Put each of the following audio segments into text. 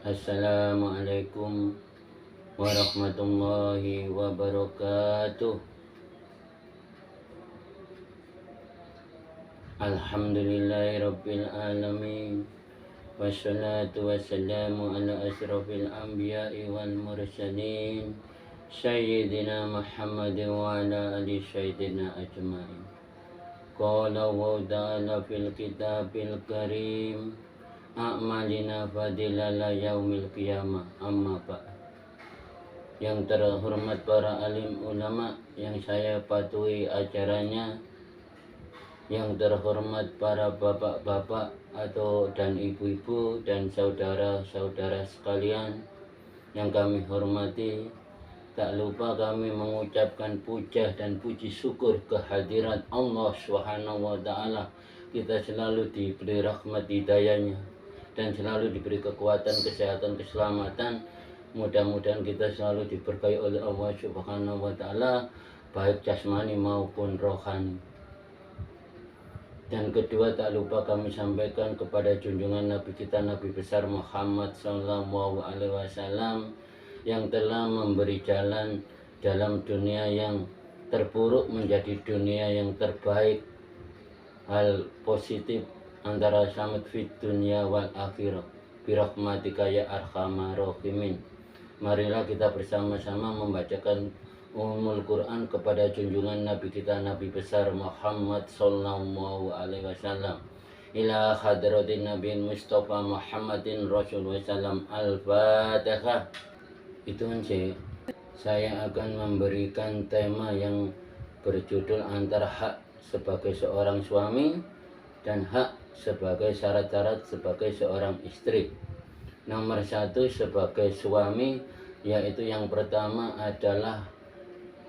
Assalamualaikum warahmatullahi wabarakatuh. Alhamdulillahirabbil alamin. Wassalatu wassalamu ala asrofil anbiya'i wal mursalin Sayyidina Muhammadin wa ala ali sayyidina ajma'in. Qala wa ta'ala fil kitabil karim a'malina fadilala yaumil qiyamah. Amma ba'd. Yang terhormat para alim ulama yang saya patuhi ajarannya, yang terhormat para bapak-bapak dan ibu-ibu dan saudara-saudara sekalian yang kami hormati, tak lupa kami mengucapkan puja dan puji syukur kehadirat Allah Subhanahu wa Ta'ala. Kita selalu diberi rahmat hidayahnya dan selalu diberi kekuatan, kesehatan, keselamatan. Mudah-mudahan kita selalu diberkahi oleh Allah Subhanahu wa Ta'ala, baik jasmani maupun rohani. Dan kedua, tak lupa kami sampaikan kepada junjungan Nabi kita, Nabi besar Muhammad Sallallahu Alaihi Wasallam, yang telah memberi jalan dalam dunia yang terburuk menjadi dunia yang terbaik. Hal positif antara selamat fit dunia wal akhirah birahmatika ya arhamar rahimin. Marilah kita bersama-sama membacakan Ummul Quran kepada junjungan Nabi kita, Nabi besar Muhammad Sallallahu Alaihi Wasallam. Ila hadratin Nabi Mustafa Muhammadin Rasulullah Sallam. Al-Fatihah. Itu sih, saya akan memberikan tema yang berjudul antara hak sebagai seorang suami dan hak sebagai syarat-syarat sebagai seorang istri. Nomor satu sebagai suami, yaitu yang pertama adalah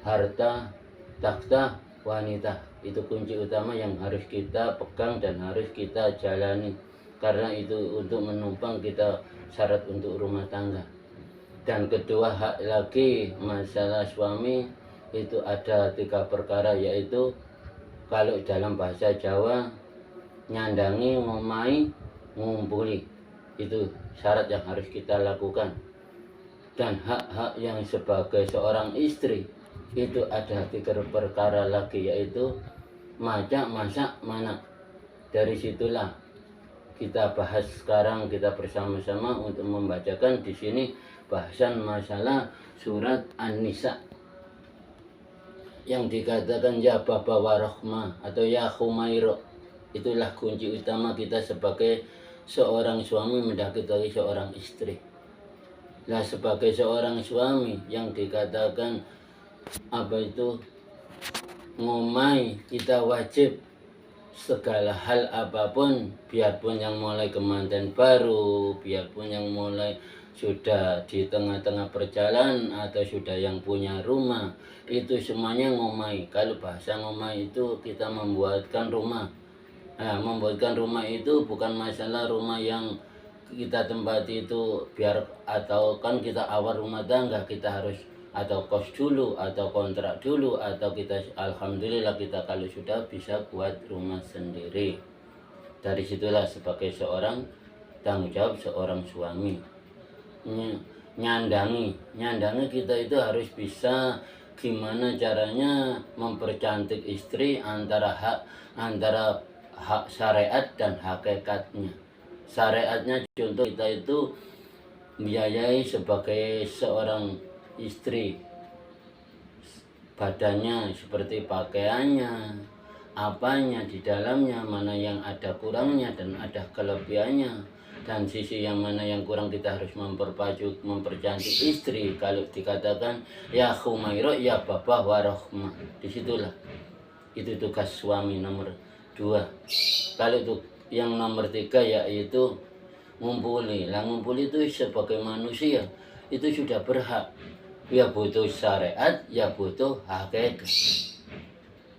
harta takhta wanita. Itu kunci utama yang harus kita pegang dan harus kita jalani, karena itu untuk menumpang kita syarat untuk rumah tangga. Dan kedua, hak lagi masalah suami itu ada 3 perkara, yaitu kalau dalam bahasa Jawa nyandangi, ngomai, ngumpuli. Itu syarat yang harus kita lakukan. Dan hak-hak yang sebagai seorang istri itu ada 3 perkara lagi, yaitu masak, masak, manak. Dari situlah kita bahas sekarang, kita bersama-sama untuk membacakan di sini bahasan masalah surat An-Nisa yang dikatakan ya Baba Warahmah atau ya Khumairo. Itulah kunci utama kita sebagai seorang suami mendekati seorang istri. Nah, sebagai seorang suami yang dikatakan apa itu ngomai, kita wajib segala hal apapun, biarpun yang mulai kemanten baru, biarpun yang mulai sudah di tengah-tengah perjalanan atau sudah yang punya rumah, itu semuanya ngomai. Kalau bahasa ngomai itu kita membuatkan rumah. Nah, membuatkan rumah itu bukan masalah rumah yang kita tempati itu biar, atau kan kita awal rumah tangga kita harus atau kos dulu atau kontrak dulu, atau kita alhamdulillah kita kalau sudah bisa buat rumah sendiri. Dari situlah sebagai seorang tanggung jawab seorang suami. Nyandangi kita itu harus bisa gimana caranya mempercantik istri antara hak syariat dan hakikatnya. Syariatnya contoh kita itu biayai sebagai seorang istri, badannya seperti pakaiannya, apanya di dalamnya, mana yang ada kurangnya dan ada kelebihannya, dan sisi yang mana yang kurang kita harus mempercantik istri. Kalau dikatakan ya Khumairo ya Baba Warahmah, disitulah itu tugas suami nomor 2. Kalau itu yang nomor 3 yaitu ngumpuli. Lah ngumpuli itu sebagai manusia itu sudah berhak, ya butuh syariat, ya butuh hakikat.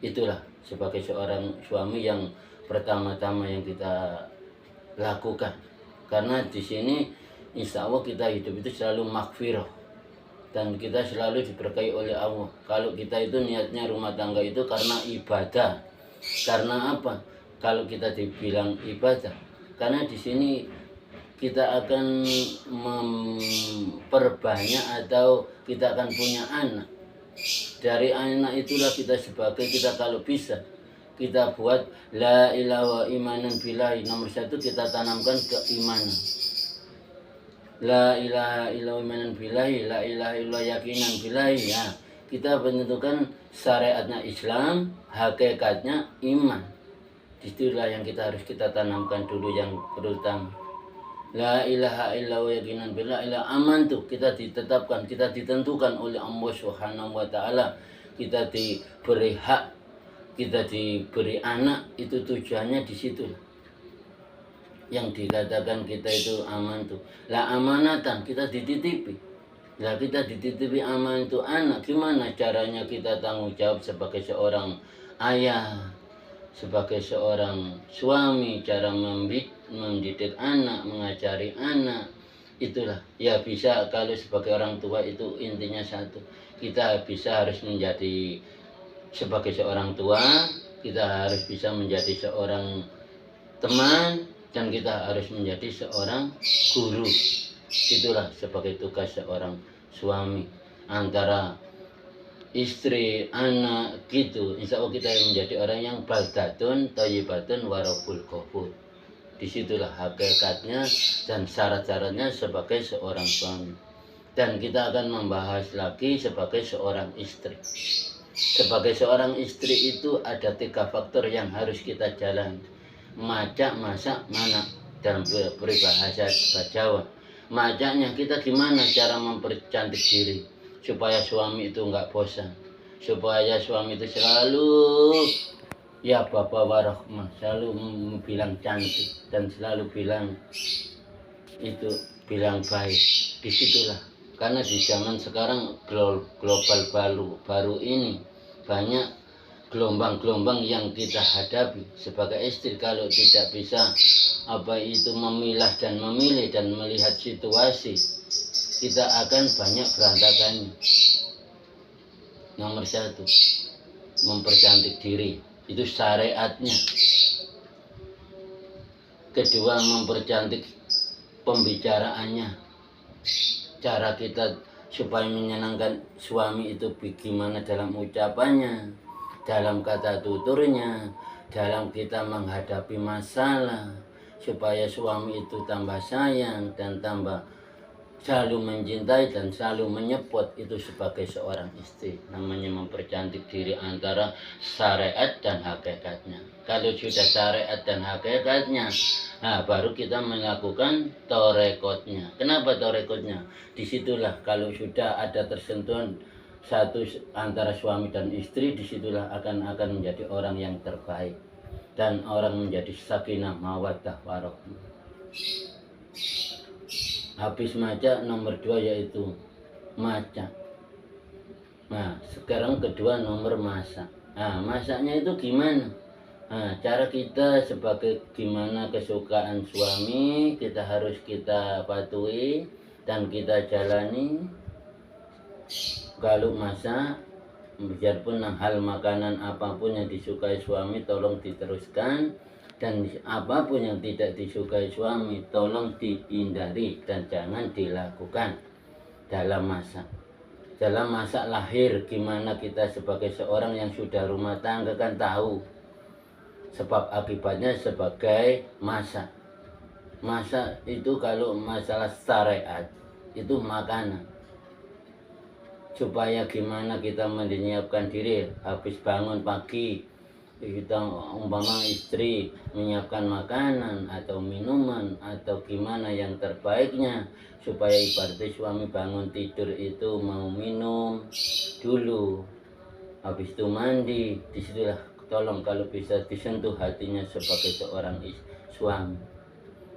Itulah sebagai seorang suami yang pertama-tama yang kita lakukan. Karena di sini insya Allah kita hidup itu selalu maghfirah dan kita selalu diberkahi oleh Allah. Kalau kita itu niatnya rumah tangga itu karena ibadah. Karena apa? Kalau kita dibilang ibadah, karena di sini kita akan memperbanyak atau kita akan punya anak. Dari anak itulah kita kalau bisa kita buat la ilaha imanan billahi. Nomor satu kita tanamkan keimanan. La ilaha illallah imanan billahi, la ilaha illallah yakinan billahi. Ya, kita menentukan syariatnya Islam, hakikatnya iman. Itulah yang harus kita tanamkan dulu yang pertama. La ilaha illallah yakinan billah ila aman tuh kita ditetapkan, kita ditentukan oleh Allah Subhanahu wa taala. Kita diberi hak, kita diberi anak, itu tujuannya di situ. Yang dikatakan kita itu aman tuh. La amanatan, kita dititipi. Lah kita dititipi aman itu anak, gimana caranya kita tanggung jawab sebagai seorang ayah, sebagai seorang suami, cara mendidik anak, mengajari anak. Itulah ya, bisa kalau sebagai orang tua itu intinya satu, kita harus menjadi sebagai seorang tua, kita harus bisa menjadi seorang teman, dan kita harus menjadi seorang guru. Itulah sebagai tugas seorang suami. Antara istri, anak gitu, insya Allah kita menjadi orang yang baldatun, thayyibatun, warabul ghafur. Disitulah hakikatnya dan syarat-syaratnya sebagai seorang suami. Dan kita akan membahas lagi sebagai seorang istri. Sebagai seorang istri itu ada 3 faktor yang harus kita jalani. Majak, masak, manak dalam peribahasa Jawa. Majaknya kita gimana cara mempercantik diri supaya suami itu enggak bosan, supaya suami itu selalu ya bapak warahmah, selalu bilang cantik dan selalu bilang itu bilang baik. Disitulah karena di zaman sekarang global baru ini banyak gelombang-gelombang yang kita hadapi. Sebagai istri kalau tidak bisa memilah dan memilih dan melihat situasi, kita akan banyak berantakannya. Nomor 1, mempercantik diri, itu syariatnya. Kedua, mempercantik pembicaraannya, cara kita supaya menyenangkan suami itu bagaimana dalam ucapannya, dalam kata tuturnya, dalam kita menghadapi masalah, supaya suami itu tambah sayang dan tambah selalu mencintai dan selalu menyepot. Itu sebagai seorang istri, namanya mempercantik diri antara syariat dan hakikatnya. Kalau sudah syariat dan hakikatnya, baru kita melakukan torekotnya. Kenapa torekotnya? Disitulah kalau sudah ada tersentuhan satu antara suami dan istri, disitulah akan menjadi orang yang terbaik dan orang menjadi sakinah mawaddah warahmah. Habis maca, nomor 2 yaitu maca. Nah, sekarang kedua nomor masak. Masaknya itu gimana? Cara kita sebagai gimana kesukaan suami kita harus kita patuhi dan kita jalani. Kalau masak, biarpun hal makanan apapun yang disukai suami tolong diteruskan, dan apapun yang tidak disukai suami tolong dihindari dan jangan dilakukan dalam masak. Dalam masak lahir, gimana kita sebagai seorang yang sudah rumah tangga kan tahu sebab akibatnya sebagai masak. Masak itu kalau masalah syariat itu makanan. Supaya gimana kita menyiapkan diri habis bangun pagi, kita umpama istri menyiapkan makanan atau minuman atau gimana yang terbaiknya supaya ibaratnya suami bangun tidur itu mau minum dulu, habis itu mandi. Disitulah tolong kalau bisa disentuh hatinya sebagai seorang suami.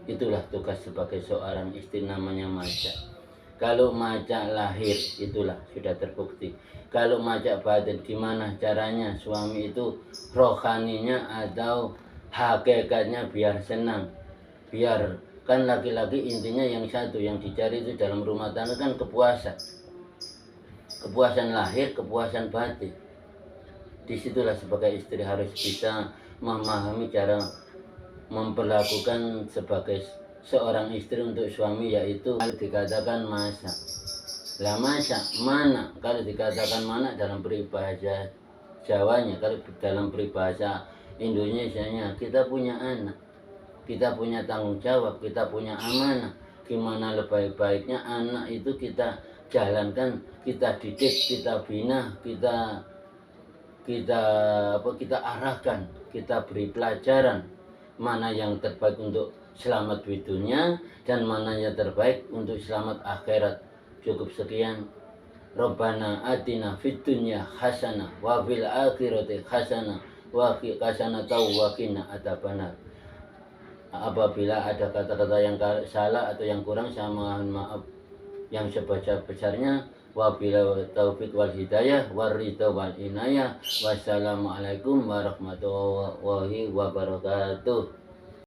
Itulah tugas sebagai seorang istri, namanya masak. Kalau majak lahir itulah sudah terbukti. Kalau majak batin gimana caranya suami itu rohaninya atau hakikatnya biar senang. Biar kan laki-laki intinya yang satu yang dicari itu dalam rumah tangga kan kepuasan. Kepuasan lahir, kepuasan batin. Disitulah sebagai istri harus bisa memahami cara memperlakukan sebagai seorang istri untuk suami, yaitu kalau dikatakan masa. Lah masa mana, kalau dikatakan mana dalam peribahasa Jawanya, kalau dalam peribahasa Indonesianya, kita punya anak, kita punya tanggung jawab, kita punya amanah. Gimana lebih-baiknya anak itu kita jalankan, kita didik, kita bina, kita arahkan, kita beri pelajaran mana yang terbaik untuk selamat di dunia dan mana yang terbaik untuk selamat akhirat. Cukup sekian. Rabbana atina fid dunya hasanah wa fil akhirati hasanah wa qina adzabannar. Apabila ada kata-kata yang salah atau yang kurang, saya mohon maaf yang sebesar-besarnya. Wabillahi taufiq wal hidayah waridho wal inayah. Wassalamualaikum warahmatullahi wabarakatuh.